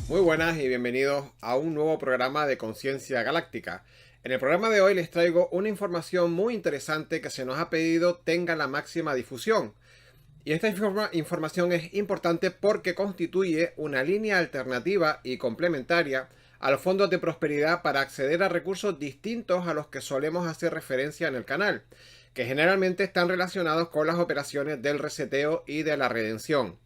Muy buenas y bienvenidos a un nuevo programa de Conciencia Galáctica. En el programa de hoy les traigo una información muy interesante que se nos ha pedido tenga la máxima difusión. Y esta información es importante porque constituye una línea alternativa y complementaria a los fondos de prosperidad para acceder a recursos distintos a los que solemos hacer referencia en el canal, que generalmente están relacionados con las operaciones del reseteo y de la redención.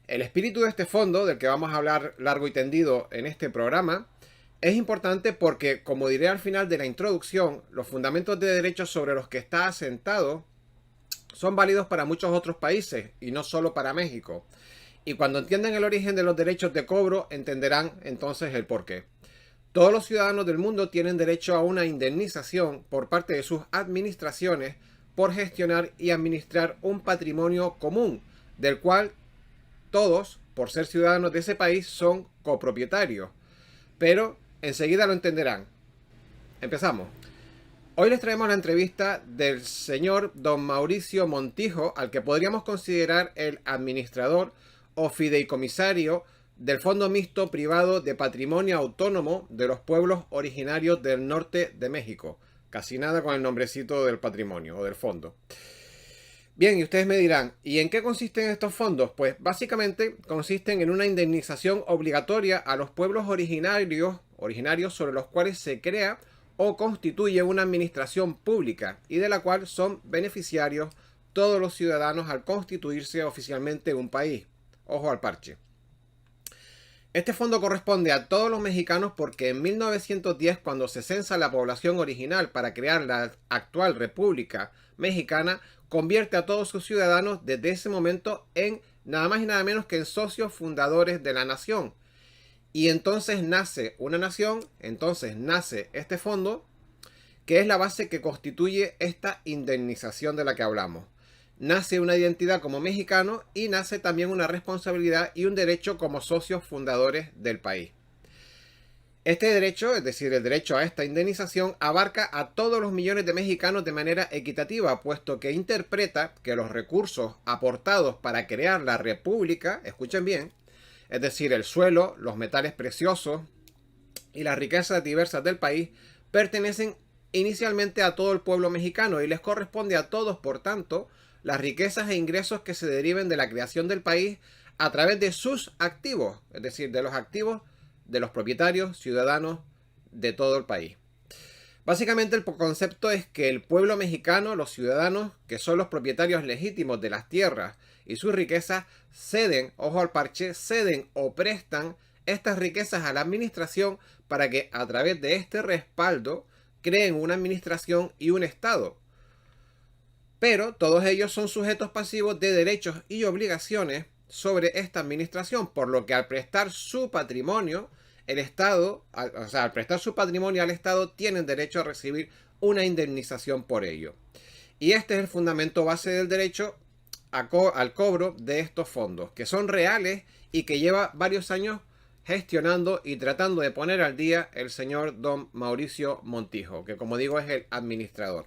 El espíritu de este fondo, del que vamos a hablar largo y tendido en este programa, es importante porque, como diré al final de la introducción, los fundamentos de derechos sobre los que está asentado son válidos para muchos otros países y no solo para México. Y cuando entiendan el origen de los derechos de cobro, entenderán entonces el porqué. Todos los ciudadanos del mundo tienen derecho a una indemnización por parte de sus administraciones por gestionar y administrar un patrimonio común, del cual todos, por ser ciudadanos de ese país, son copropietarios. Pero enseguida lo entenderán. Empezamos. Hoy les traemos la entrevista del señor don Mauricio Montijo, al que podríamos considerar el administrador o fideicomisario del Fondo Mixto Privado de Patrimonio Autónomo de los Pueblos Originarios del Norte de México. Casi nada con el nombrecito del patrimonio o del fondo. Bien, y ustedes me dirán, ¿y en qué consisten estos fondos? Pues básicamente consisten en una indemnización obligatoria a los pueblos originarios sobre los cuales se crea o constituye una administración pública y de la cual son beneficiarios todos los ciudadanos al constituirse oficialmente un país. Ojo al parche. Este fondo corresponde a todos los mexicanos porque en 1910, cuando se censa la población original para crear la actual República Mexicana, convierte a todos sus ciudadanos desde ese momento en nada más y nada menos que en socios fundadores de la nación. Y entonces nace una nación, entonces nace este fondo, que es la base que constituye esta indemnización de la que hablamos. Nace una identidad como mexicano y nace también una responsabilidad y un derecho como socios fundadores del país. Este derecho, es decir, el derecho a esta indemnización, abarca a todos los millones de mexicanos de manera equitativa, puesto que interpreta que los recursos aportados para crear la república, escuchen bien, es decir, el suelo, los metales preciosos y las riquezas diversas del país, pertenecen inicialmente a todo el pueblo mexicano y les corresponde a todos, por tanto, las riquezas e ingresos que se deriven de la creación del país a través de sus activos, es decir, de los activos de los propietarios, ciudadanos de todo el país. Básicamente el concepto es que el pueblo mexicano, los ciudadanos, que son los propietarios legítimos de las tierras y sus riquezas, ceden, ojo al parche, ceden o prestan estas riquezas a la administración para que a través de este respaldo creen una administración y un Estado. Pero todos ellos son sujetos pasivos de derechos y obligaciones sobre esta administración, por lo que al prestar su patrimonio, el Estado, al prestar su patrimonio al Estado, tienen derecho a recibir una indemnización por ello. Y este es el fundamento base del derecho al cobro de estos fondos, que son reales y que lleva varios años gestionando y tratando de poner al día el señor don Mauricio Montijo, que como digo es el administrador.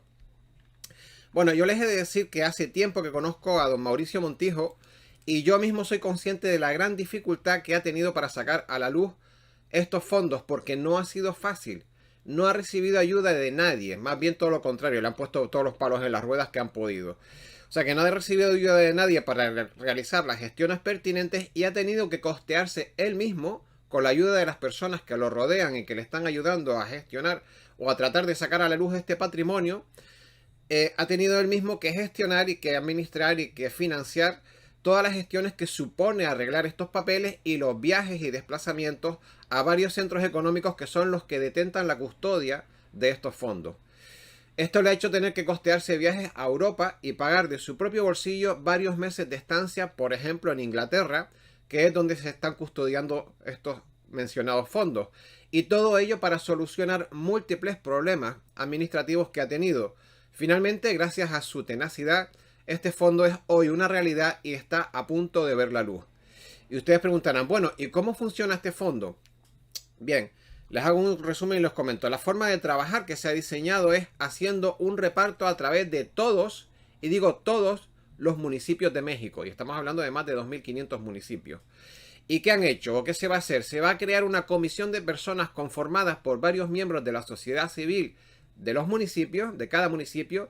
Bueno, yo les he de decir que hace tiempo que conozco a don Mauricio Montijo y yo mismo soy consciente de la gran dificultad que ha tenido para sacar a la luz estos fondos, porque no ha sido fácil. No ha recibido ayuda de nadie, más bien todo lo contrario, le han puesto todos los palos en las ruedas que han podido. O sea que no ha recibido ayuda de nadie para realizar las gestiones pertinentes y ha tenido que costearse él mismo con la ayuda de las personas que lo rodean y que le están ayudando a gestionar o a tratar de sacar a la luz este patrimonio. Ha tenido él mismo que gestionar y que administrar y que financiar todas las gestiones que supone arreglar estos papeles y los viajes y desplazamientos a varios centros económicos que son los que detentan la custodia de estos fondos. Esto le ha hecho tener que costearse viajes a Europa y pagar de su propio bolsillo varios meses de estancia, por ejemplo en Inglaterra, que es donde se están custodiando estos mencionados fondos. Y todo ello para solucionar múltiples problemas administrativos que ha tenido. Finalmente, gracias a su tenacidad, este fondo es hoy una realidad y está a punto de ver la luz. Y ustedes preguntarán, bueno, ¿y cómo funciona este fondo? Bien, les hago un resumen y los comento. La forma de trabajar que se ha diseñado es haciendo un reparto a través de todos, y digo todos, los municipios de México. Y estamos hablando de más de 2.500 municipios. ¿Y qué han hecho o qué se va a hacer? Se va a crear una comisión de personas conformadas por varios miembros de la sociedad civil de los municipios, de cada municipio,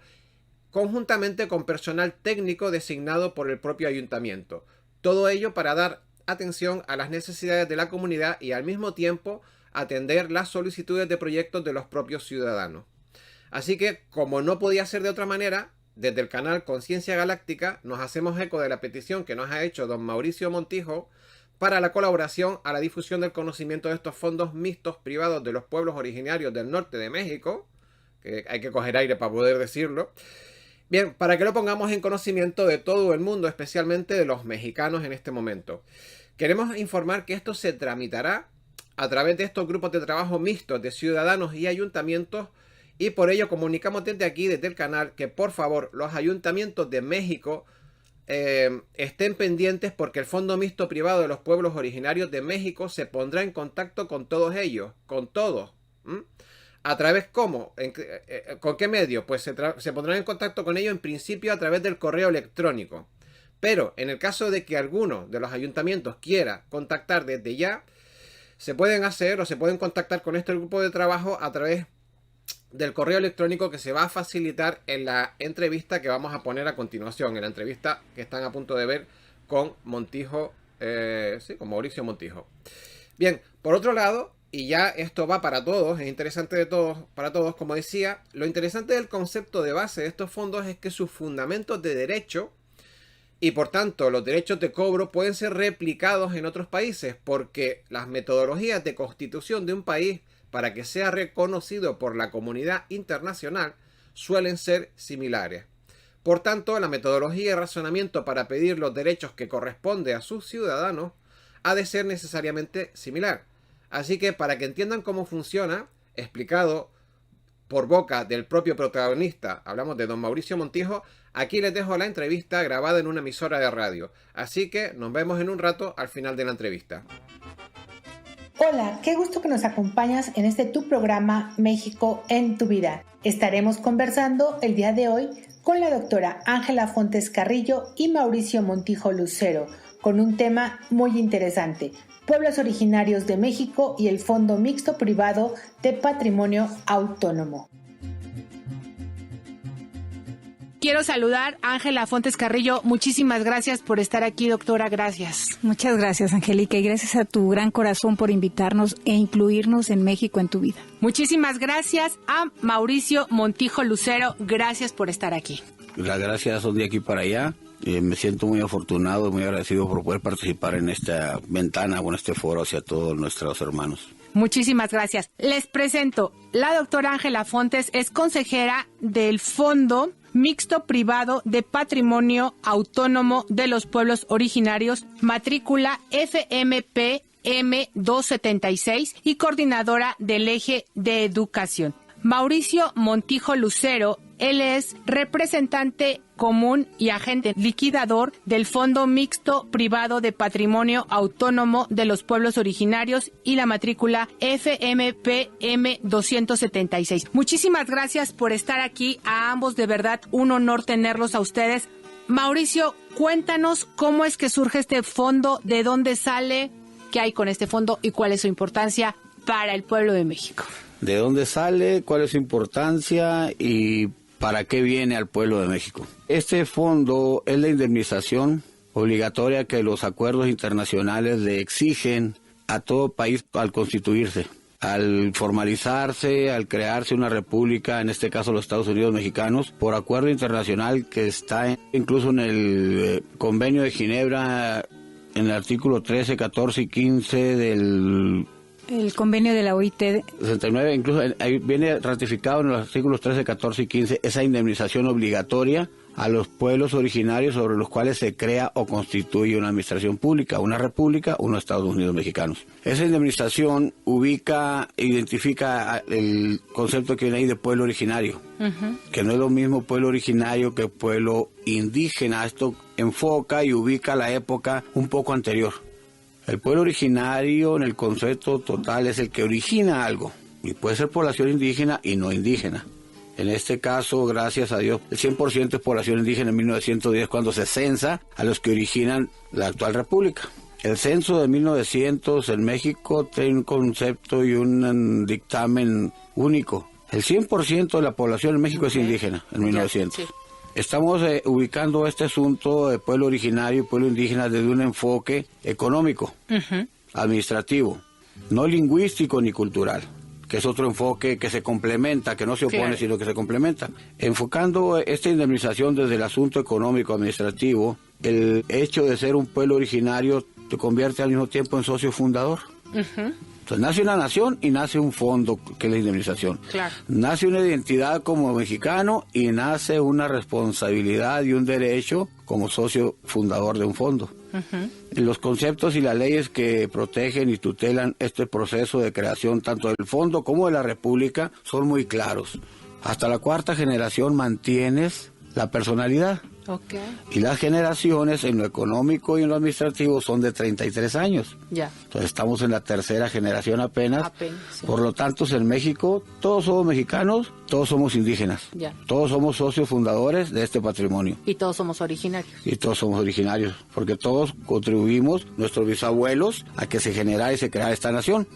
conjuntamente con personal técnico designado por el propio ayuntamiento. Todo ello para dar atención a las necesidades de la comunidad y al mismo tiempo atender las solicitudes de proyectos de los propios ciudadanos. Así que, como no podía ser de otra manera, desde el canal Conciencia Galáctica nos hacemos eco de la petición que nos ha hecho don Mauricio Montijo para la colaboración a la difusión del conocimiento de estos fondos mixtos privados de los pueblos originarios del norte de México, que hay que coger aire para poder decirlo. Bien, para que lo pongamos en conocimiento de todo el mundo, especialmente de los mexicanos en este momento. Queremos informar que esto se tramitará a través de estos grupos de trabajo mixtos de ciudadanos y ayuntamientos, y por ello comunicamos desde aquí, desde el canal, que por favor los ayuntamientos de México estén pendientes, porque el Fondo Mixto Privado de los Pueblos Originarios de México se pondrá en contacto con todos ellos, ¿A través cómo? ¿Con qué medio? Pues se pondrán en contacto con ellos en principio a través del correo electrónico. Pero en el caso de que alguno de los ayuntamientos quiera contactar desde ya, se pueden contactar con este grupo de trabajo a través del correo electrónico que se va a facilitar en la entrevista que vamos a poner a continuación, en la entrevista que están a punto de ver con Montijo, con Mauricio Montijo. Bien, por otro lado, y ya esto va para todos, es interesante para todos, como decía, lo interesante del concepto de base de estos fondos es que sus fundamentos de derecho y por tanto los derechos de cobro pueden ser replicados en otros países, porque las metodologías de constitución de un país para que sea reconocido por la comunidad internacional suelen ser similares. Por tanto, la metodología y razonamiento para pedir los derechos que corresponde a sus ciudadanos ha de ser necesariamente similar. Así que, para que entiendan cómo funciona, explicado por boca del propio protagonista, hablamos de don Mauricio Montijo, aquí les dejo la entrevista grabada en una emisora de radio. Así que nos vemos en un rato al final de la entrevista. Hola, qué gusto que nos acompañas en este tu programa México en tu vida. Estaremos conversando el día de hoy con la doctora Ángela Fontes Carrillo y Mauricio Montijo Lucero, con un tema muy interesante: pueblos originarios de México y el Fondo Mixto Privado de Patrimonio Autónomo. Quiero saludar a Ángela Fontes Carrillo. Muchísimas gracias por estar aquí, doctora. Gracias. Muchas gracias, Angélica, y gracias a tu gran corazón por invitarnos e incluirnos en México en tu vida. Muchísimas gracias a Mauricio Montijo Lucero. Gracias por estar aquí. Las gracias son de aquí para allá. Me siento muy afortunado y muy agradecido por poder participar en esta ventana o en este foro hacia todos nuestros hermanos. Muchísimas gracias. Les presento, la doctora Ángela Fontes es consejera del Fondo Mixto Privado de Patrimonio Autónomo de los Pueblos Originarios, matrícula FMP M276 y coordinadora del Eje de Educación. Mauricio Montijo Lucero, él es representante común y agente liquidador del Fondo Mixto Privado de Patrimonio Autónomo de los Pueblos Originarios y la matrícula FMPM 276. Muchísimas gracias por estar aquí, a ambos, de verdad un honor tenerlos a ustedes. Mauricio, cuéntanos cómo es que surge este fondo, de dónde sale, qué hay con este fondo y cuál es su importancia para el pueblo de México. ¿De dónde sale? ¿Cuál es su importancia? ¿Y para qué viene al pueblo de México? Este fondo es la indemnización obligatoria que los acuerdos internacionales le exigen a todo país al constituirse, al formalizarse, al crearse una república, en este caso los Estados Unidos mexicanos, por acuerdo internacional que está incluso en el Convenio de Ginebra, en el artículo 13, 14 y 15 del... El convenio de la OIT. 69, incluso ahí viene ratificado en los artículos 13, 14 y 15 esa indemnización obligatoria a los pueblos originarios sobre los cuales se crea o constituye una administración pública, una república, unos Estados Unidos mexicanos. Esa indemnización identifica el concepto que viene ahí de pueblo originario, que no es lo mismo pueblo originario que pueblo indígena. Esto enfoca y ubica la época un poco anterior. El pueblo originario, en el concepto total, es el que origina algo, y puede ser población indígena y no indígena. En este caso, gracias a Dios, el 100% es población indígena en 1910, cuando se censa a los que originan la actual república. El censo de 1900 en México tiene un concepto y un dictamen único. El 100% de la población en México es indígena en 1900. Sí. Estamos ubicando este asunto de pueblo originario y pueblo indígena desde un enfoque económico, administrativo, no lingüístico ni cultural, que es otro enfoque que se complementa, que no se opone, sino que se complementa. Enfocando esta indemnización desde el asunto económico, administrativo, el hecho de ser un pueblo originario te convierte al mismo tiempo en socio fundador. Entonces nace una nación y nace un fondo, que es la indemnización. Claro. Nace una identidad como mexicano y nace una responsabilidad y un derecho como socio fundador de un fondo. Los conceptos y las leyes que protegen y tutelan este proceso de creación tanto del fondo como de la república son muy claros. Hasta la cuarta generación mantienes la personalidad. Y las generaciones en lo económico y en lo administrativo son de 33 años. Entonces estamos en la tercera generación apenas. Sí. Por lo tanto, en México todos somos mexicanos, todos somos indígenas. Todos somos socios fundadores de este patrimonio. Y todos somos originarios. Y todos somos originarios, porque todos contribuimos, nuestros bisabuelos, a que se generara y se creara esta nación.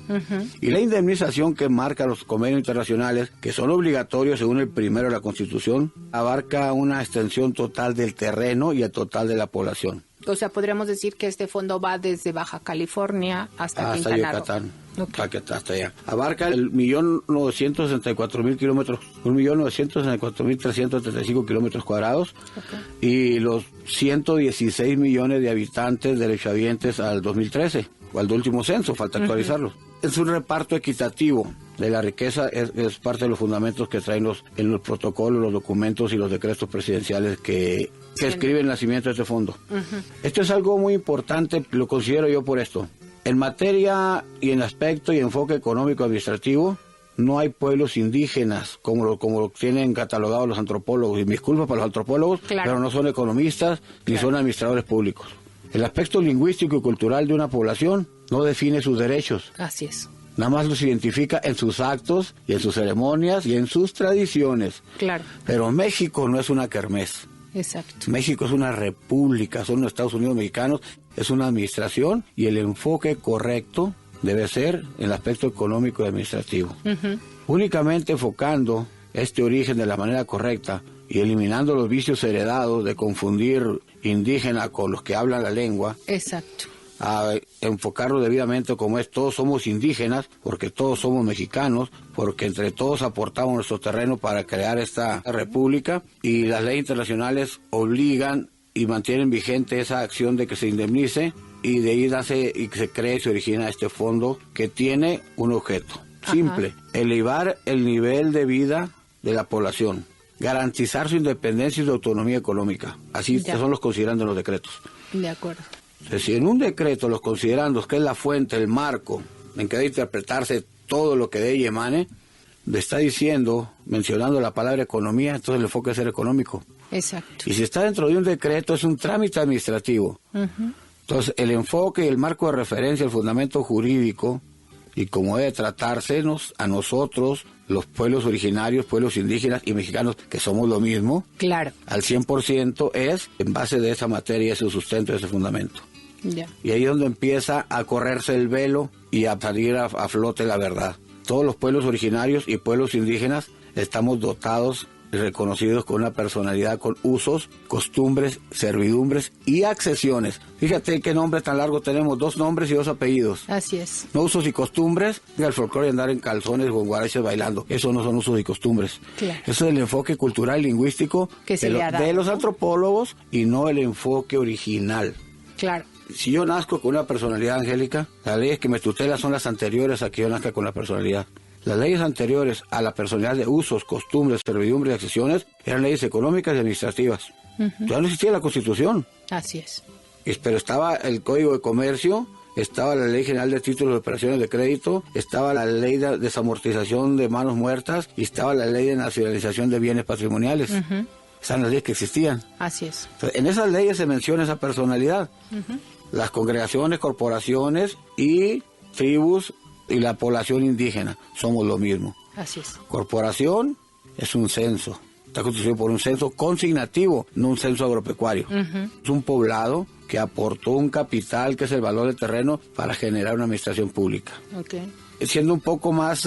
Y la indemnización que marca los convenios internacionales, que son obligatorios según el primero de la Constitución, abarca una extensión total del terreno y el total de la población. O sea, podríamos decir que este fondo va desde Baja California hasta Yucatán. Hasta allá. Abarca el 1.964.000 kilómetros, 1.964.335 kilómetros cuadrados y los 116 millones de habitantes derechohabientes al 2013, o al último censo, falta actualizarlo. Es un reparto equitativo de la riqueza, es parte de los fundamentos que traen en los protocolos, los documentos y los decretos presidenciales que escriben el nacimiento de este fondo. Esto es algo muy importante, lo considero yo por esto. En materia y en aspecto y enfoque económico-administrativo, no hay pueblos indígenas como lo tienen catalogados los antropólogos, y mis disculpas para los antropólogos, pero no son economistas ni son administradores públicos. El aspecto lingüístico y cultural de una población no define sus derechos. Así es. Nada más los identifica en sus actos y en sus ceremonias y en sus tradiciones. Pero México no es una kermés. Exacto. México es una república, son los Estados Unidos mexicanos, es una administración y el enfoque correcto debe ser en el aspecto económico y administrativo. Únicamente enfocando este origen de la manera correcta y eliminando los vicios heredados de confundir indígena con los que hablan la lengua. Exacto. A enfocarlo debidamente como es, todos somos indígenas, porque todos somos mexicanos, porque entre todos aportamos nuestro terreno para crear esta república, y las leyes internacionales obligan y mantienen vigente esa acción de que se indemnice, y de ahí nace y se cree y se origina este fondo que tiene un objeto simple: elevar el nivel de vida de la población, garantizar su independencia y su autonomía económica. Así son los considerando los decretos. De acuerdo. Si en un decreto los considerando que es la fuente, el marco en que debe interpretarse todo lo que de ella emane, le está diciendo, mencionando la palabra economía, entonces el enfoque es ser económico. Exacto. Y si está dentro de un decreto es un trámite administrativo. Entonces el enfoque y el marco de referencia, el fundamento jurídico, y como debe tratársenos a nosotros, los pueblos originarios, pueblos indígenas y mexicanos, que somos lo mismo, al 100%, es en base de esa materia, ese sustento, ese fundamento. Y ahí es donde empieza a correrse el velo y a salir a flote la verdad. Todos los pueblos originarios y pueblos indígenas estamos dotados y reconocidos con una personalidad, con usos, costumbres, servidumbres y accesiones. Fíjate qué nombre tan largo tenemos, 2 nombres y 2 apellidos. Así es. No usos y costumbres, el folclore de andar en calzones o en guaraches bailando, eso no son usos y costumbres. Eso es el enfoque cultural lingüístico de los antropólogos y no el enfoque original. Si yo nazco con una personalidad angélica, las leyes que me tutelan son las anteriores a que yo nazca con la personalidad. Las leyes anteriores a la personalidad de usos, costumbres, servidumbres y accesiones eran leyes económicas y administrativas. Ya no existía la Constitución. Así es. Pero estaba el Código de Comercio, estaba la Ley General de Títulos de Operaciones de Crédito, estaba la Ley de Desamortización de Manos Muertas y estaba la Ley de Nacionalización de Bienes Patrimoniales. Esas eran las leyes que existían. Así es. Entonces, en esas leyes se menciona esa personalidad. Las congregaciones, corporaciones y tribus y la población indígena somos lo mismo. Así es. Corporación es un censo. está constituido por un censo consignativo, no un censo agropecuario. Es un poblado que aportó un capital, que es el valor del terreno, para generar una administración pública. Siendo un poco más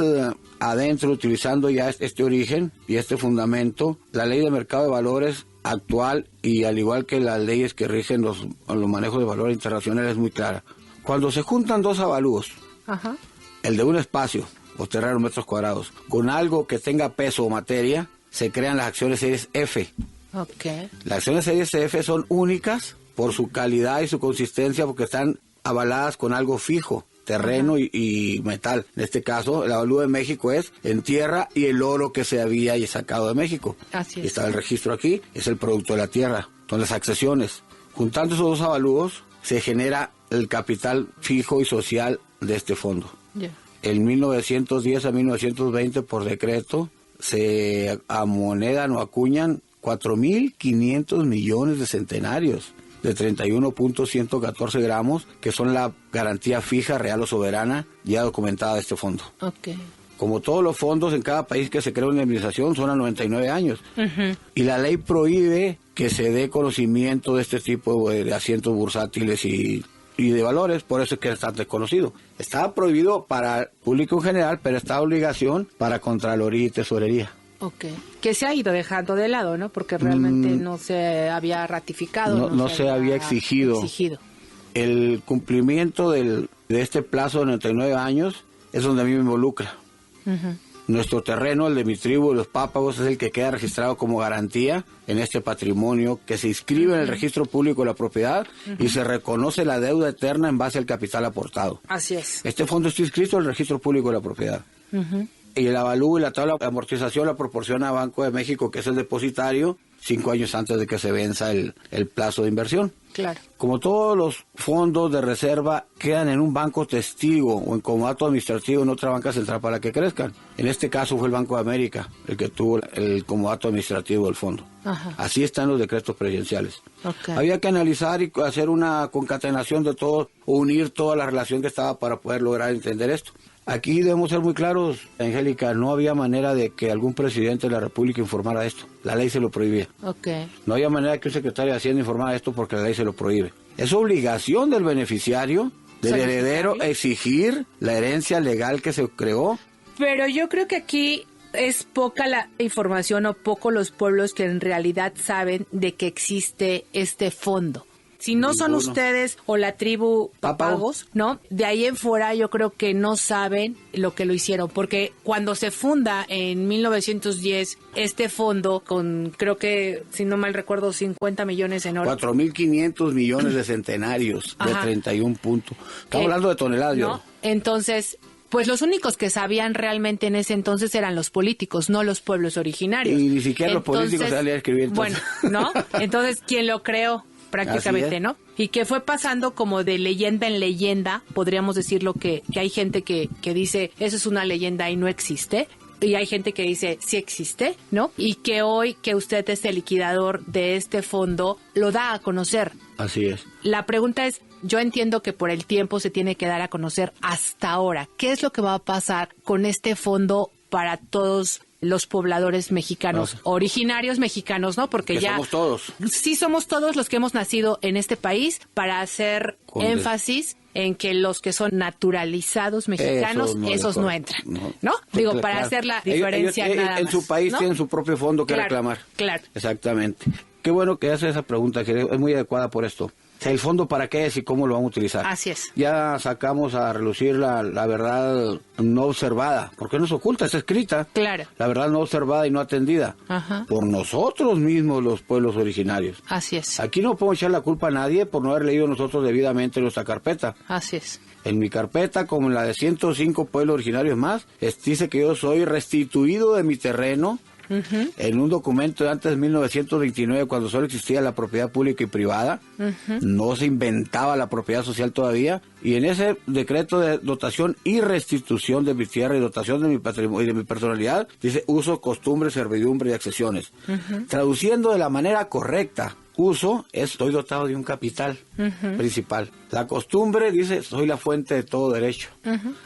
adentro, utilizando ya este origen y este fundamento, la ley de mercado de valores actual, y al igual que las leyes que rigen los manejos de valores internacionales, es muy clara. Cuando se juntan dos avalúos, el de un espacio o terreno metros cuadrados, con algo que tenga peso o materia, se crean las acciones series F. Las acciones series F son únicas por su calidad y su consistencia, porque están avaladas con algo fijo, terreno y metal. En este caso, el avalúo de México es en tierra y el oro que se había sacado de México. Así es. Y estaba el registro aquí, es el producto de la tierra. Son las accesiones. Juntando esos dos avalúos, se genera el capital fijo y social de este fondo. En 1910 a 1920, por decreto, se amonedan o acuñan 4.500 millones de centenarios de 31.114 gramos, que son la garantía fija, real o soberana, ya documentada de este fondo. Como todos los fondos en cada país que se crea una indemnización, son a 99 años. Y la ley prohíbe que se dé conocimiento de este tipo de asientos bursátiles y de valores, por eso es que está desconocido. Está prohibido para el público en general, pero está obligación para Contraloría y Tesorería. Que se ha ido dejando de lado, ¿no? Porque realmente no se había ratificado. No se había exigido. El cumplimiento de este plazo de 99 años es donde a mí me involucra. Nuestro terreno, el de mi tribu, los Pápagos, es el que queda registrado como garantía en este patrimonio, que se inscribe en el registro público de la propiedad y se reconoce la deuda eterna en base al capital aportado. Así es. Este fondo está inscrito en el registro público de la propiedad. Y el avalúo y la tabla de amortización la proporciona Banco de México, que es el depositario, 5 años antes de que se venza el plazo de inversión. Como todos los fondos de reserva quedan en un banco testigo o en comodato administrativo en otra banca central para que crezcan. En este caso fue el Banco de América el que tuvo el comodato administrativo del fondo. Así están los decretos presidenciales. Había que analizar y hacer una concatenación de todo, unir toda la relación que estaba para poder lograr entender esto. Aquí debemos ser muy claros, Angélica, no había manera de que algún presidente de la República informara esto. La ley se lo prohibía. No había manera de que un secretario de Hacienda informara esto porque la ley se lo prohíbe. Es obligación del beneficiario, del heredero, exigir la herencia legal que se creó. Pero yo creo que aquí es poca la información o poco los pueblos que en realidad saben de que existe este fondo. Si no son ustedes o la tribu Pápagos, ¿no? De ahí en fuera yo creo que no saben lo que lo hicieron, porque cuando se funda en 1910 este fondo con, creo que, si no mal recuerdo, 50 millones en oro. 4.500 millones de centenarios de 31 puntos. Estamos hablando de toneladas, ¿no? Entonces, pues los únicos que sabían realmente en ese entonces eran los políticos, no los pueblos originarios. Y ni siquiera los políticos salían a escribir. Entonces. Bueno, ¿no? Entonces, ¿quién lo creó? Prácticamente, ¿no? Y que fue pasando como de leyenda en leyenda, podríamos decirlo, que hay gente que dice, eso es una leyenda y no existe, y hay gente que dice, sí existe, ¿no? Y que hoy que usted es el liquidador de este fondo, lo da a conocer. Así es. La pregunta es, yo entiendo que por el tiempo se tiene que dar a conocer hasta ahora. ¿Qué es lo que va a pasar con este fondo para todos los pobladores mexicanos, originarios mexicanos, ¿no? Porque que ya somos todos. Sí, somos todos los que hemos nacido en este país, para hacer énfasis en que los que son naturalizados mexicanos, esos no entran, ¿no? Digo, para claro. hacer la diferencia ellos, nada en más, su país, ¿no? tienen su propio fondo que reclamar. Claro. Exactamente. Qué bueno que hace esa pregunta, que es muy adecuada por esto. ¿El fondo para qué es y cómo lo van a utilizar? Así es. Ya sacamos a relucir la verdad no observada, porque no es oculta, es escrita. Claro. La verdad no observada y no atendida. Por nosotros mismos, los pueblos originarios. Así es. Aquí no podemos echar la culpa a nadie por no haber leído nosotros debidamente nuestra carpeta. Así es. En mi carpeta, como en la de 105 pueblos originarios más, dice que yo soy restituido de mi terreno. En un documento de antes de 1929, cuando solo existía la propiedad pública y privada, no se inventaba la propiedad social todavía, y en ese decreto de dotación y restitución de mi tierra y dotación de mi patrimonio y de mi personalidad, dice uso, costumbre, servidumbre y accesiones. Traduciendo de la manera correcta, uso es estoy dotado de un capital principal. La costumbre dice soy la fuente de todo derecho.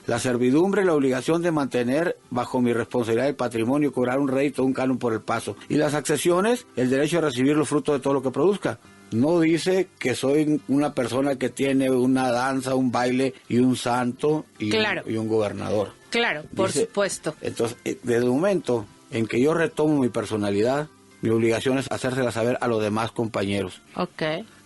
La servidumbre, la obligación de mantener bajo mi responsabilidad el patrimonio, cobrar un rédito, un canon por el paso. Y las accesiones, el derecho a recibir los frutos de todo lo que produzca. No dice que soy una persona que tiene una danza, un baile y un santo y un gobernador. Claro, por supuesto. Entonces, desde el momento en que yo retomo mi personalidad, mi obligación es hacérsela saber a los demás compañeros. Ok.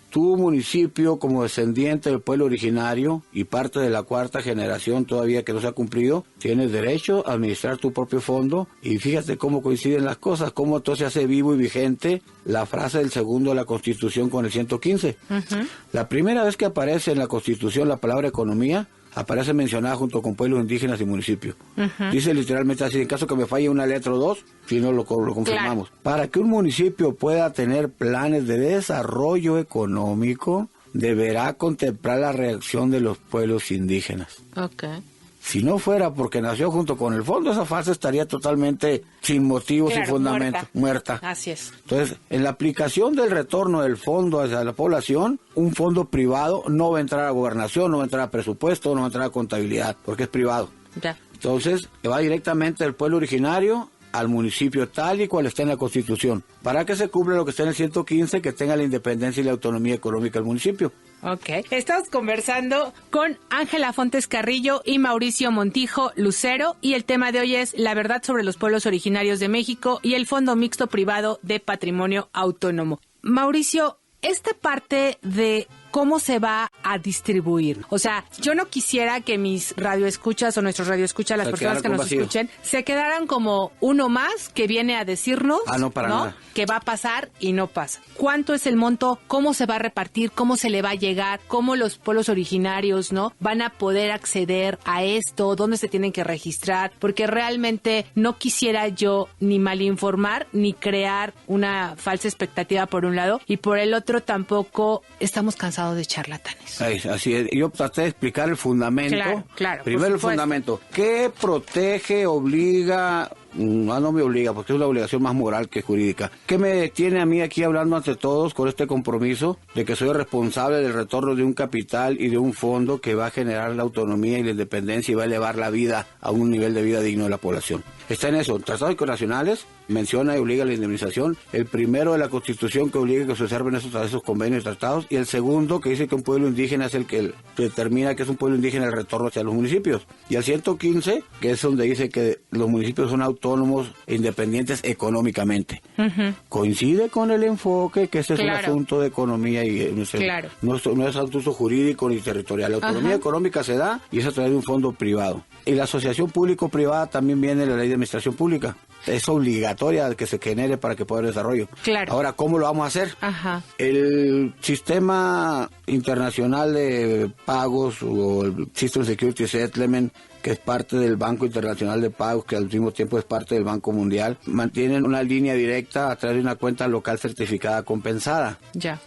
Tu municipio, como descendiente del pueblo originario y parte de la cuarta generación todavía que no se ha cumplido, tienes derecho a administrar tu propio fondo. Y fíjate cómo coinciden las cosas, cómo entonces se hace vivo y vigente la frase del segundo de la Constitución con el 115. La primera vez que aparece en la Constitución la palabra economía, aparece mencionada junto con pueblos indígenas y municipios. Dice literalmente así, en caso que me falle una letra o dos, si no lo confirmamos. Claro. Para que un municipio pueda tener planes de desarrollo económico, deberá contemplar la reacción de los pueblos indígenas. Okay. Si no fuera porque nació junto con el fondo, esa fase estaría totalmente sin motivo, sin fundamento, muerta. Así es. Entonces, en la aplicación del retorno del fondo hacia la población, un fondo privado no va a entrar a gobernación, no va a entrar a presupuesto, no va a entrar a contabilidad, porque es privado. Ya. Entonces, va directamente del pueblo originario al municipio tal y cual está en la Constitución, para que se cumpla lo que está en el 115, que tenga la independencia y la autonomía económica del municipio. Ok. Estamos conversando con Ángela Fontes Carrillo y Mauricio Montijo Lucero, y el tema de hoy es la verdad sobre los pueblos originarios de México y el Fondo Mixto Privado de Patrimonio Autónomo. Mauricio, esta parte de cómo se va a distribuir. O sea, yo no quisiera que mis radioescuchas o nuestros radioescuchas, las personas que nos escuchen, se quedaran como uno más que viene a decirnos nada. Que va a pasar y no pasa. ¿Cuánto es el monto? ¿Cómo se va a repartir? ¿Cómo se le va a llegar? ¿Cómo los pueblos originarios van a poder acceder a esto? ¿Dónde se tienen que registrar? Porque realmente no quisiera yo ni malinformar ni crear una falsa expectativa por un lado, y por el otro tampoco estamos cansados de charlatanes. Así es. Yo traté de explicar el fundamento. Claro. Primero el fundamento. ¿Qué protege, obliga? No me obliga, porque es una obligación más moral que jurídica. ¿Qué me tiene a mí aquí hablando ante todos con este compromiso de que soy responsable del retorno de un capital y de un fondo que va a generar la autonomía y la independencia y va a elevar la vida a un nivel de vida digno de la población? Está en eso. Tratados internacionales menciona y obliga a la indemnización. El primero de la Constitución que obliga que se observen esos convenios y tratados. Y el segundo que dice que un pueblo indígena es el que determina que es un pueblo indígena el retorno hacia los municipios. Y el 115, que es donde dice que los municipios son autónomos e independientes económicamente. Coincide con el enfoque que este es un asunto de economía y no es asunto jurídico ni territorial. La autonomía económica se da y es a través de un fondo privado. Y la asociación público-privada también viene de la ley de administración pública. Es obligatoria que se genere para que pueda haber desarrollo. Claro. Ahora, ¿cómo lo vamos a hacer? El sistema internacional de pagos o el System Security Settlement, que es parte del Banco Internacional de Pagos, que al mismo tiempo es parte del Banco Mundial, mantienen una línea directa a través de una cuenta local certificada compensada,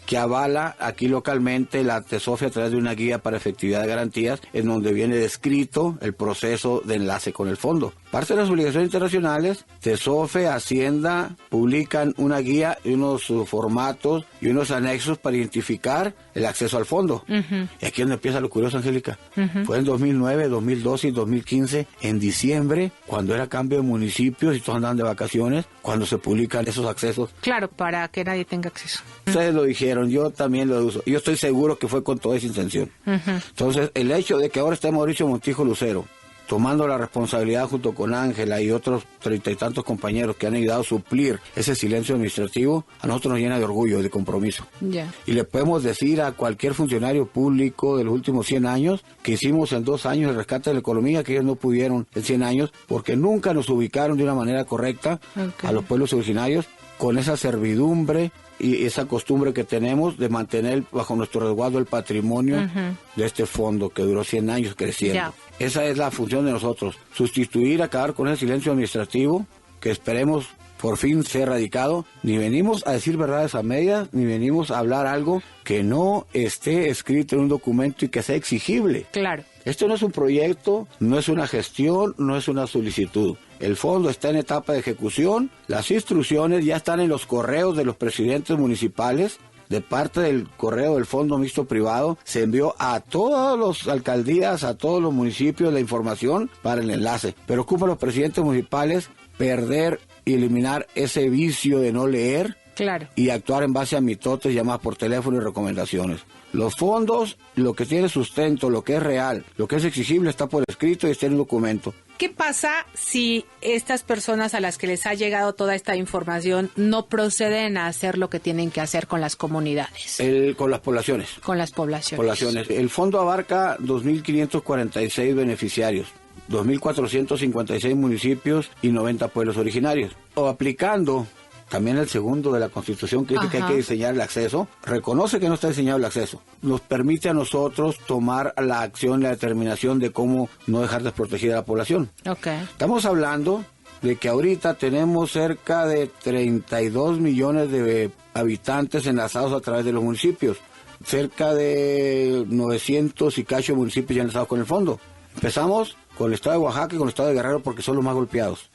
que avala aquí localmente la TESOFE a través de una guía para efectividad de garantías, en donde viene descrito el proceso de enlace con el fondo. Parte de las obligaciones internacionales, TESOFE, Hacienda, publican una guía y unos formatos y unos anexos para identificar el acceso al fondo. Y aquí es donde empieza lo curioso, Angélica. Fue en 2009, 2012 y 2015, en diciembre, cuando era cambio de municipios y todos andaban de vacaciones, cuando se publican esos accesos. Claro, para que nadie tenga acceso. Ustedes lo dijeron, yo también lo uso. Yo estoy seguro que fue con toda esa intención. Entonces, el hecho de que ahora esté Mauricio Montijo Lucero tomando la responsabilidad junto con Ángela y otros 30 y tantos compañeros que han ayudado a suplir ese silencio administrativo, a nosotros nos llena de orgullo y de compromiso. Y le podemos decir a cualquier funcionario público de los últimos 100 años que hicimos en 2 años el rescate de la economía, que ellos no pudieron en 100 años, porque nunca nos ubicaron de una manera correcta a los pueblos originarios, con esa servidumbre y esa costumbre que tenemos de mantener bajo nuestro resguardo el patrimonio de este fondo que duró 100 años creciendo. Esa es la función de nosotros, sustituir, acabar con ese silencio administrativo que esperemos por fin sea erradicado. Ni venimos a decir verdades a medias, ni venimos a hablar algo que no esté escrito en un documento y que sea exigible. Claro. Esto no es un proyecto, no es una gestión, no es una solicitud. El fondo está en etapa de ejecución, las instrucciones ya están en los correos de los presidentes municipales, de parte del correo del Fondo Mixto Privado, se envió a todas las alcaldías, a todos los municipios la información para el enlace. Pero ocupa a los presidentes municipales perder y eliminar ese vicio de no leer. Claro. Y actuar en base a mitotes, llamadas por teléfono y recomendaciones. Los fondos, lo que tiene sustento, lo que es real, lo que es exigible está por escrito y está en un documento. ¿Qué pasa si estas personas a las que les ha llegado toda esta información no proceden a hacer lo que tienen que hacer con las comunidades? Con las poblaciones. Con las poblaciones. El fondo abarca 2.546 beneficiarios, 2.456 municipios y 90 pueblos originarios. O aplicando también el segundo de la Constitución, que dice que hay que diseñar el acceso, reconoce que no está diseñado el acceso. Nos permite a nosotros tomar la acción y la determinación de cómo no dejar desprotegida a la población. Okay. Estamos hablando de que ahorita tenemos cerca de 32 millones de habitantes enlazados a través de los municipios. Cerca de 900 y cacho municipios ya enlazados con el fondo. Empezamos con el estado de Oaxaca y con el estado de Guerrero porque son los más golpeados.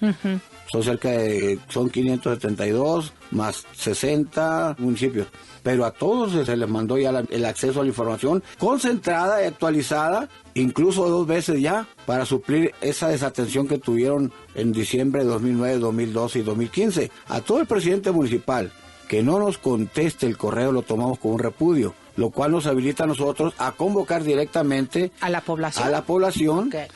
Son 572 más 60 municipios. Pero a todos se les mandó ya el acceso a la información concentrada y actualizada, incluso 2 veces ya, para suplir esa desatención que tuvieron en diciembre de 2009, 2012 y 2015. A todo el presidente municipal que no nos conteste el correo lo tomamos como un repudio, lo cual nos habilita a nosotros a convocar directamente a la población. Okay.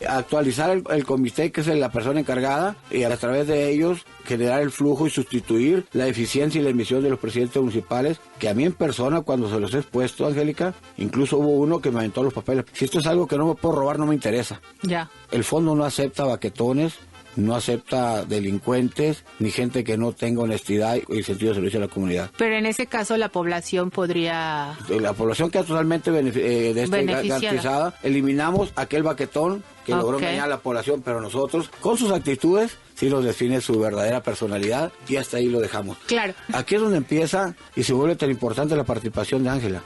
Actualizar el comité, que es la persona encargada, y a través de ellos generar el flujo y sustituir la eficiencia y la emisión de los presidentes municipales, que a mí en persona, cuando se los he expuesto, Angélica, incluso hubo uno que me aventó los papeles. Si esto es algo que no me puedo robar, no me interesa. Ya. El fondo no acepta baquetones, no acepta delincuentes, ni gente que no tenga honestidad y sentido de servicio a la comunidad. Pero en ese caso la población podría... La población queda totalmente garantizada. Eliminamos aquel baquetón que logró engañar a la población, pero nosotros, con sus actitudes, sí nos define su verdadera personalidad y hasta ahí lo dejamos. Claro. Aquí es donde empieza y se vuelve tan importante la participación de Ángela.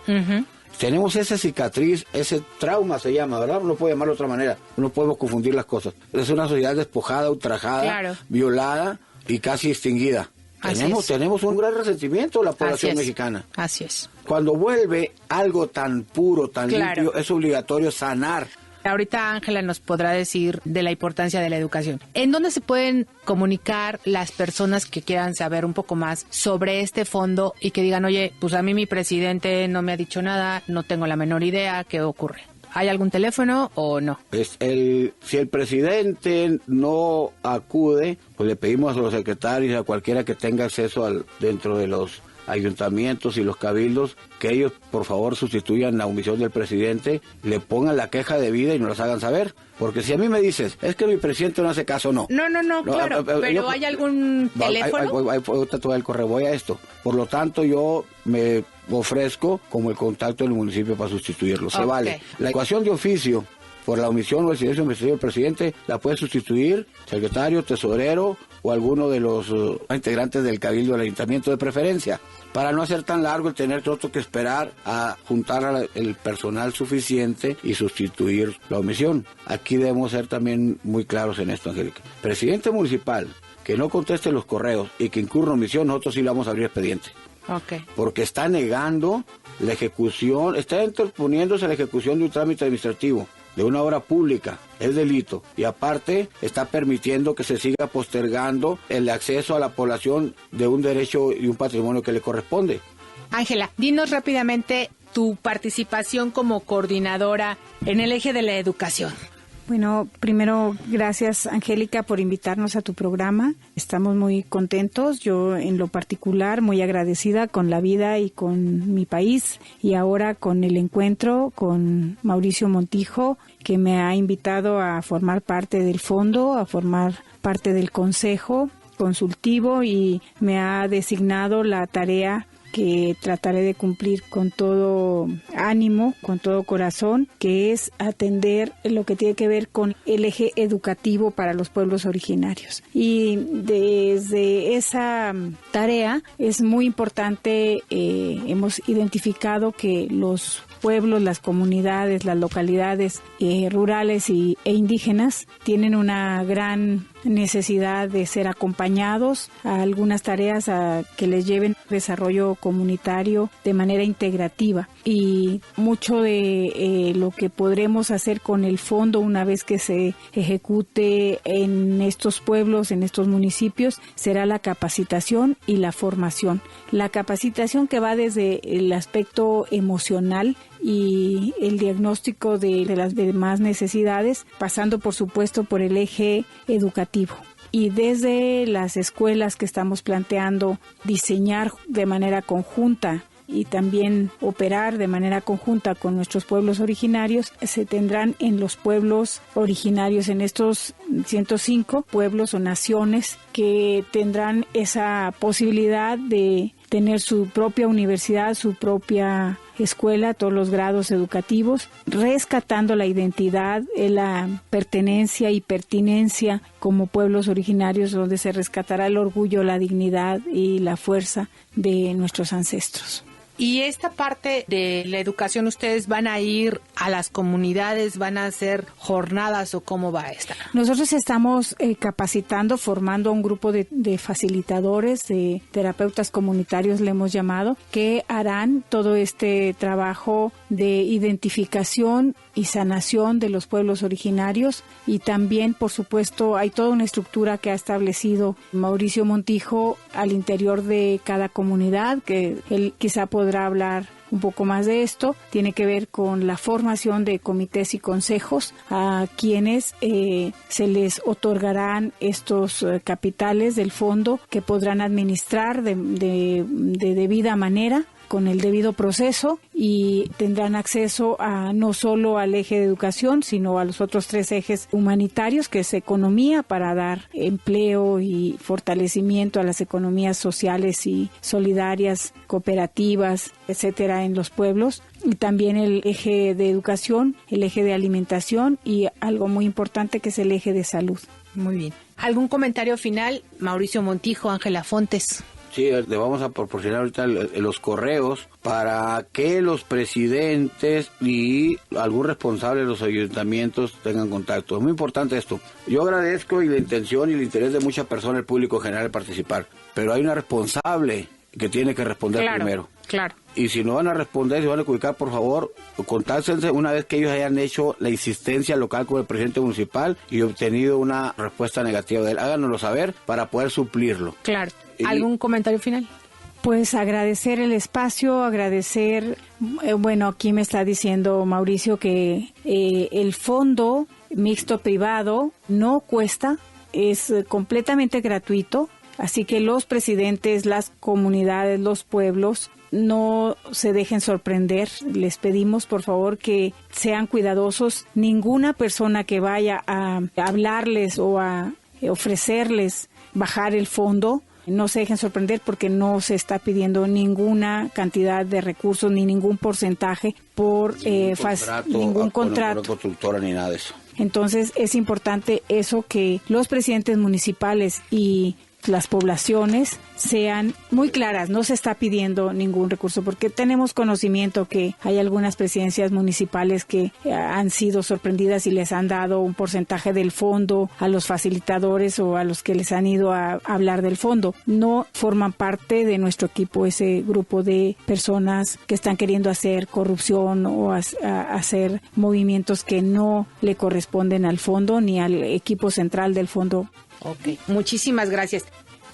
Tenemos esa cicatriz, ese trauma se llama, ¿verdad? No puede llamarlo de otra manera, no podemos confundir las cosas. Es una sociedad despojada, ultrajada, violada y casi extinguida. Tenemos un gran resentimiento de la población mexicana. Así es. Cuando vuelve algo tan puro, tan limpio, es obligatorio sanar. Ahorita Ángela nos podrá decir de la importancia de la educación. ¿En dónde se pueden comunicar las personas que quieran saber un poco más sobre este fondo y que digan, oye, pues a mí mi presidente no me ha dicho nada, no tengo la menor idea, ¿qué ocurre? ¿Hay algún teléfono o no? Si el presidente no acude, pues le pedimos a los secretarios, a cualquiera que tenga acceso dentro de los ayuntamientos y los cabildos, que ellos por favor sustituyan la omisión del presidente, le pongan la queja debida y nos las hagan saber. Porque si a mí me dices, es que mi presidente no hace caso, no. No, claro, pero ¿hay algún teléfono? Ahorita te voy al correo, voy a esto. Por lo tanto, yo me ofrezco como el contacto del municipio para sustituirlo. Se vale. La ecuación de oficio por la omisión o el silencio administrativo del presidente la puede sustituir secretario, tesorero o alguno de los integrantes del cabildo del ayuntamiento de preferencia, para no hacer tan largo el tener nosotros que esperar a juntar el personal suficiente y sustituir la omisión. Aquí debemos ser también muy claros en esto, Angélica. Presidente municipal que no conteste los correos y que incurra en omisión, nosotros sí le vamos a abrir expediente. Porque está negando la ejecución, está interponiéndose la ejecución de un trámite administrativo, de una obra pública, es delito. Y aparte está permitiendo que se siga postergando el acceso a la población de un derecho y un patrimonio que le corresponde. Ángela, dinos rápidamente tu participación como coordinadora en el eje de la educación. Bueno, primero, gracias, Angélica, por invitarnos a tu programa. Estamos muy contentos, yo en lo particular muy agradecida con la vida y con mi país, y ahora con el encuentro con Mauricio Montijo, que me ha invitado a formar parte del fondo, a formar parte del consejo consultivo, y me ha designado la tarea que trataré de cumplir con todo ánimo, con todo corazón, que es atender lo que tiene que ver con el eje educativo para los pueblos originarios. Y desde esa tarea es muy importante, hemos identificado que los pueblos, las comunidades, las localidades rurales e indígenas tienen una gran necesidad de ser acompañados a algunas tareas que les lleven desarrollo comunitario de manera integrativa. Y mucho de lo que podremos hacer con el fondo una vez que se ejecute en estos pueblos, en estos municipios, será la capacitación y la formación. La capacitación que va desde el aspecto emocional y el diagnóstico de las demás necesidades, pasando por supuesto por el eje educativo. Y desde las escuelas que estamos planteando diseñar de manera conjunta y también operar de manera conjunta con nuestros pueblos originarios, se tendrán en los pueblos originarios, en estos 105 pueblos o naciones que tendrán esa posibilidad de tener su propia universidad, su propia escuela, todos los grados educativos, rescatando la identidad, la pertenencia y pertinencia como pueblos originarios, donde se rescatará el orgullo, la dignidad y la fuerza de nuestros ancestros. Y esta parte de la educación, ¿ustedes van a ir a las comunidades, van a hacer jornadas o cómo va esta? Nosotros estamos capacitando, formando a un grupo de facilitadores, de terapeutas comunitarios, le hemos llamado, que harán todo este trabajo de identificación y sanación de los pueblos originarios. Y también, por supuesto, hay toda una estructura que ha establecido Mauricio Montijo al interior de cada comunidad, que él quizá podrá hablar un poco más de esto. Tiene que ver con la formación de comités y consejos a quienes se les otorgarán estos capitales del fondo que podrán administrar de debida manera, con el debido proceso, y tendrán acceso a no solo al eje de educación, sino a los otros 3 ejes humanitarios, que es economía, para dar empleo y fortalecimiento a las economías sociales y solidarias, cooperativas, etcétera, en los pueblos, y también el eje de educación, el eje de alimentación y algo muy importante que es el eje de salud. Muy bien. ¿Algún comentario final, Mauricio Montijo, Ángela Fontes? Sí, le vamos a proporcionar ahorita los correos para que los presidentes y algún responsable de los ayuntamientos tengan contacto. Es muy importante esto. Yo agradezco y la intención y el interés de muchas personas, el público general, de participar, pero hay una responsable que tiene que responder primero. Claro. Y si no van a responder, si van a ubicar, por favor, contáctense una vez que ellos hayan hecho la insistencia local con el presidente municipal y obtenido una respuesta negativa de él. Háganoslo saber para poder suplirlo. Claro. ¿Algún comentario final? Pues agradecer el espacio, agradecer, bueno, aquí me está diciendo Mauricio que el fondo mixto privado no cuesta, es completamente gratuito, así que los presidentes, las comunidades, los pueblos, no se dejen sorprender. Les pedimos por favor que sean cuidadosos. Ninguna persona que vaya a hablarles o a ofrecerles bajar el fondo, no se dejen sorprender, porque no se está pidiendo ninguna cantidad de recursos ni ningún porcentaje por ningún contrato. No constructora ni nada de eso. Entonces es importante eso, que los presidentes municipales y las poblaciones sean muy claras. No se está pidiendo ningún recurso, porque tenemos conocimiento que hay algunas presidencias municipales que han sido sorprendidas y les han dado un porcentaje del fondo a los facilitadores o a los que les han ido a hablar del fondo. No forman parte de nuestro equipo ese grupo de personas que están queriendo hacer corrupción o hacer movimientos que no le corresponden al fondo ni al equipo central del fondo. Ok, muchísimas gracias.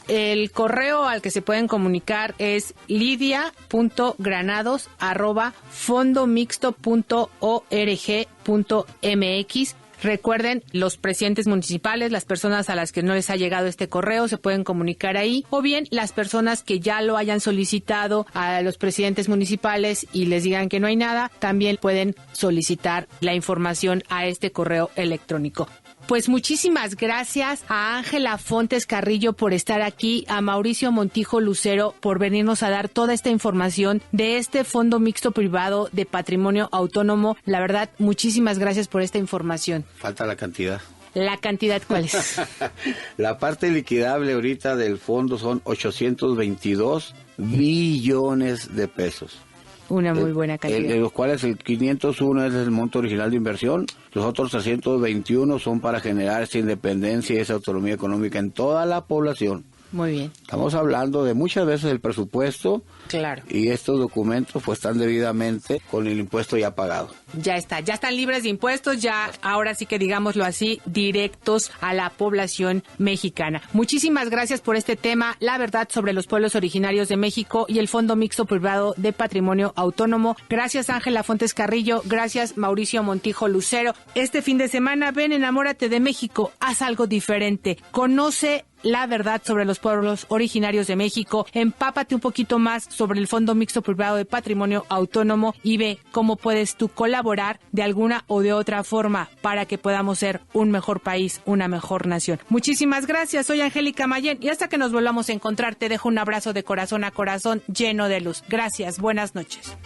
El correo al que se pueden comunicar es lidia.granados@fondomixto.org.mx. Recuerden, los presidentes municipales, las personas a las que no les ha llegado este correo, se pueden comunicar ahí, o bien las personas que ya lo hayan solicitado a los presidentes municipales y les digan que no hay nada, también pueden solicitar la información a este correo electrónico. Pues muchísimas gracias a Ángela Fontes Carrillo por estar aquí, a Mauricio Montijo Lucero por venirnos a dar toda esta información de este Fondo Mixto Privado de Patrimonio Autónomo. La verdad, muchísimas gracias por esta información. Falta la cantidad. ¿La cantidad cuál es? La parte liquidable ahorita del fondo son 822 billones de pesos. Una muy buena cantidad. De los cuales el 501 es el monto original de inversión, los otros 321 son para generar esa independencia y esa autonomía económica en toda la población. Muy bien. Estamos hablando de muchas veces el presupuesto. Claro. Y estos documentos pues están debidamente con el impuesto ya pagado. Ya está, ya están libres de impuestos, ya ahora sí que digámoslo así, directos a la población mexicana. Muchísimas gracias por este tema, la verdad sobre los pueblos originarios de México y el Fondo Mixto Privado de Patrimonio Autónomo. Gracias Ángela Fontes Carrillo, gracias Mauricio Montijo Lucero. Este fin de semana ven, enamórate de México, haz algo diferente, conoce la verdad sobre los pueblos originarios de México, empápate un poquito más sobre el Fondo Mixto Privado de Patrimonio Autónomo y ve cómo puedes tú colaborar de alguna o de otra forma para que podamos ser un mejor país, una mejor nación. Muchísimas gracias, soy Angélica Mayén y hasta que nos volvamos a encontrar te dejo un abrazo de corazón a corazón lleno de luz. Gracias, buenas noches.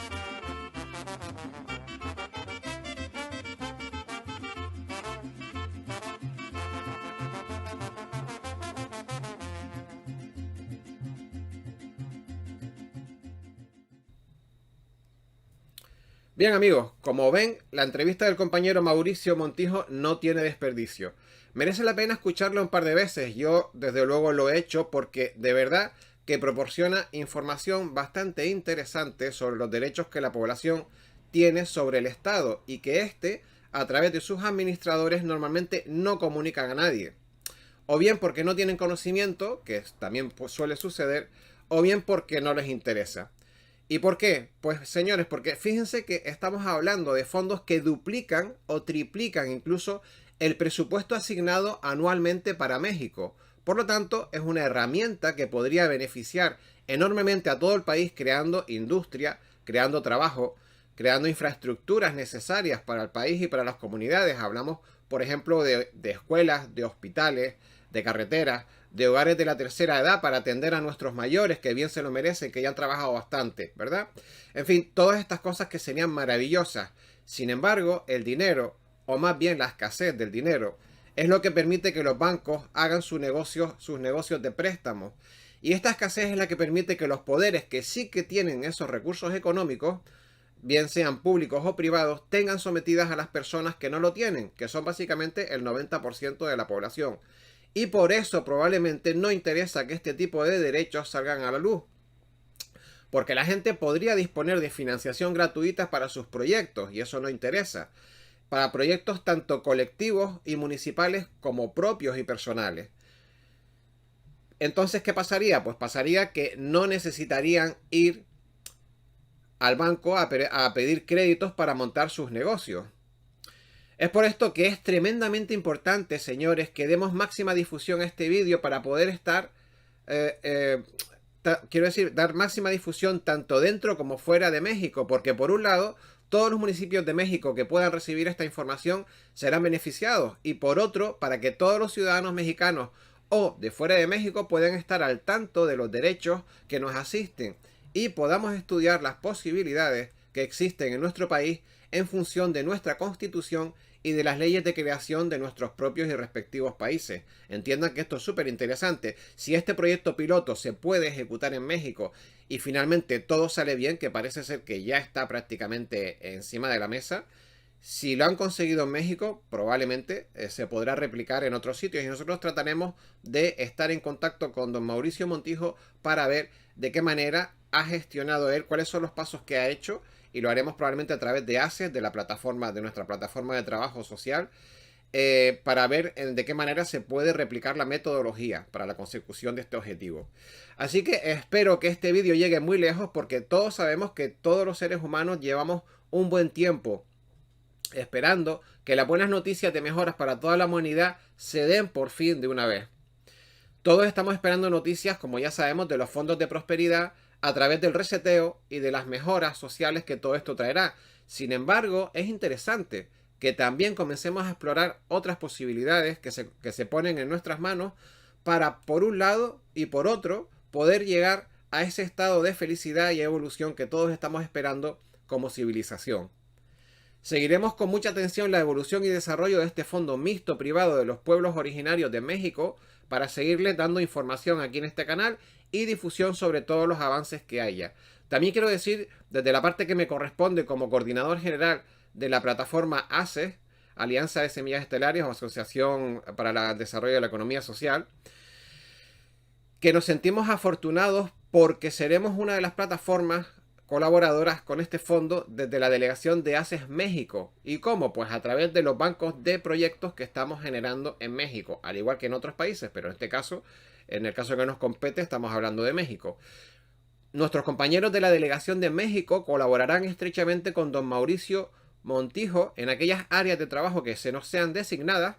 Bien amigos, como ven, la entrevista del compañero Mauricio Montijo no tiene desperdicio. Merece la pena escucharlo un par de veces, yo desde luego lo he hecho porque de verdad que proporciona información bastante interesante sobre los derechos que la población tiene sobre el Estado y que éste, a través de sus administradores, normalmente no comunican a nadie. O bien porque no tienen conocimiento, que también suele suceder, o bien porque no les interesa. ¿Y por qué? Pues señores, porque fíjense que estamos hablando de fondos que duplican o triplican incluso el presupuesto asignado anualmente para México. Por lo tanto, es una herramienta que podría beneficiar enormemente a todo el país creando industria, creando trabajo, creando infraestructuras necesarias para el país y para las comunidades. Hablamos, por ejemplo, de escuelas, de hospitales, de carreteras, de hogares de la tercera edad para atender a nuestros mayores que bien se lo merecen, que ya han trabajado bastante, ¿verdad? En fin, todas estas cosas que serían maravillosas. Sin embargo, el dinero, o más bien la escasez del dinero, es lo que permite que los bancos hagan sus negocios de préstamo. Y esta escasez es la que permite que los poderes que sí que tienen esos recursos económicos, bien sean públicos o privados, tengan sometidas a las personas que no lo tienen, que son básicamente el 90% de la población. Y por eso probablemente no interesa que este tipo de derechos salgan a la luz. Porque la gente podría disponer de financiación gratuita para sus proyectos y eso no interesa. Para proyectos tanto colectivos y municipales como propios y personales. Entonces, ¿qué pasaría? Pues pasaría que no necesitarían ir al banco a pedir créditos para montar sus negocios. Es por esto que es tremendamente importante, señores, que demos máxima difusión a este vídeo para poder estar, dar máxima difusión tanto dentro como fuera de México, porque por un lado, todos los municipios de México que puedan recibir esta información serán beneficiados, y por otro, para que todos los ciudadanos mexicanos o de fuera de México puedan estar al tanto de los derechos que nos asisten y podamos estudiar las posibilidades que existen en nuestro país en función de nuestra Constitución y de las leyes de creación de nuestros propios y respectivos países. Entiendan que esto es súper interesante. Si este proyecto piloto se puede ejecutar en México y finalmente todo sale bien, que parece ser que ya está prácticamente encima de la mesa, si lo han conseguido en México, probablemente se podrá replicar en otros sitios y nosotros trataremos de estar en contacto con don Mauricio Montijo para ver de qué manera ha gestionado él, cuáles son los pasos que ha hecho, y lo haremos probablemente a través de ACES, de nuestra plataforma de trabajo social, para ver de qué manera se puede replicar la metodología para la consecución de este objetivo. Así que espero que este vídeo llegue muy lejos, porque todos sabemos que todos los seres humanos llevamos un buen tiempo esperando que las buenas noticias de mejoras para toda la humanidad se den por fin de una vez. Todos estamos esperando noticias, como ya sabemos, de los fondos de prosperidad a través del reseteo y de las mejoras sociales que todo esto traerá. Sin embargo, es interesante que también comencemos a explorar otras posibilidades que se ponen en nuestras manos para, por un lado y por otro, poder llegar a ese estado de felicidad y evolución que todos estamos esperando como civilización. Seguiremos con mucha atención la evolución y desarrollo de este fondo mixto privado de los pueblos originarios de México para seguirles dando información aquí en este canal y difusión sobre todos los avances que haya. También quiero decir, desde la parte que me corresponde como coordinador general de la plataforma ACE, Alianza de Semillas Estelares o Asociación para el Desarrollo de la Economía Social, que nos sentimos afortunados porque seremos una de las plataformas colaboradoras con este fondo desde la delegación de ACES México. ¿Y cómo? Pues a través de los bancos de proyectos que estamos generando en México, al igual que en otros países, pero en este caso, en el caso que nos compete, estamos hablando de México. Nuestros compañeros de la delegación de México colaborarán estrechamente con don Mauricio Montijo en aquellas áreas de trabajo que se nos sean designadas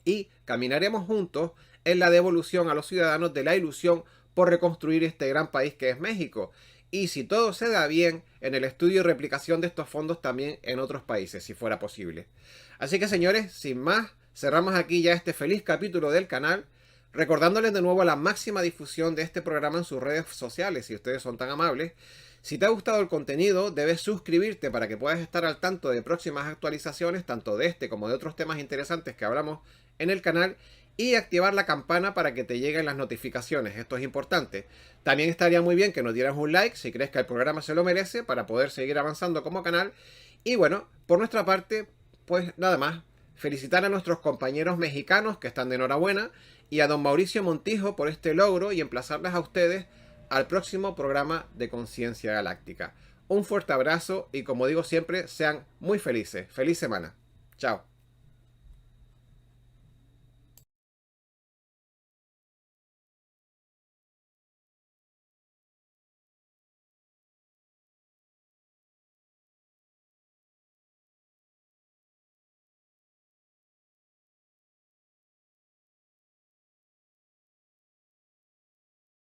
y caminaremos juntos en la devolución a los ciudadanos de la ilusión por reconstruir este gran país que es México. Y si todo se da bien, en el estudio y replicación de estos fondos también en otros países, si fuera posible. Así que señores, sin más, cerramos aquí ya este feliz capítulo del canal, recordándoles de nuevo la máxima difusión de este programa en sus redes sociales, si ustedes son tan amables. Si te ha gustado el contenido, debes suscribirte para que puedas estar al tanto de próximas actualizaciones, tanto de este como de otros temas interesantes que hablamos en el canal, y activar la campana para que te lleguen las notificaciones. Esto es importante. También estaría muy bien que nos dieras un like si crees que el programa se lo merece para poder seguir avanzando como canal. Y bueno, por nuestra parte, pues nada más. Felicitar a nuestros compañeros mexicanos que están de enhorabuena y a don Mauricio Montijo por este logro y emplazarles a ustedes al próximo programa de Conciencia Galáctica. Un fuerte abrazo y como digo siempre, sean muy felices. Feliz semana. Chao.